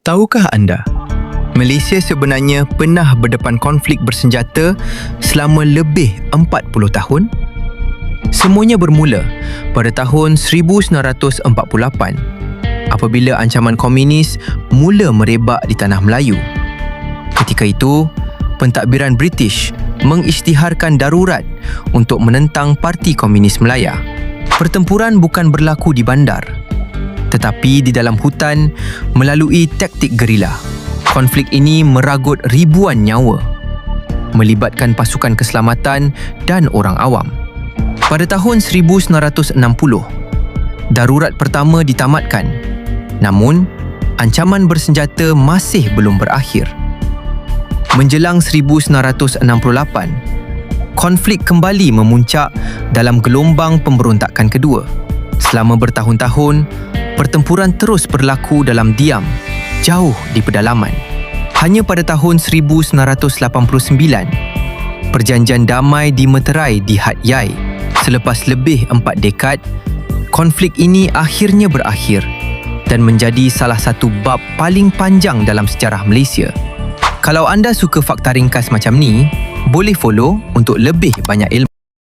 Tahukah anda, Malaysia sebenarnya pernah berdepan konflik bersenjata selama lebih 40 tahun? Semuanya bermula pada tahun 1948 apabila ancaman komunis mula merebak di tanah Melayu. Ketika itu, pentadbiran British mengisytiharkan darurat untuk menentang Parti Komunis Melaya. Pertempuran bukan berlaku di bandar, tetapi di dalam hutan melalui taktik gerila. Konflik ini meragut ribuan nyawa, melibatkan pasukan keselamatan dan orang awam. Pada tahun 1960, darurat pertama ditamatkan. Namun, ancaman bersenjata masih belum berakhir. Menjelang 1968, konflik kembali memuncak dalam gelombang pemberontakan kedua. Selama bertahun-tahun, pertempuran terus berlaku dalam diam, jauh di pedalaman. Hanya pada tahun 1989, perjanjian damai di Meterai di Hat Yai. Selepas lebih 4 dekad, konflik ini akhirnya berakhir dan menjadi salah satu bab paling panjang dalam sejarah Malaysia. Kalau anda suka fakta ringkas macam ni, boleh follow untuk lebih banyak ilmu.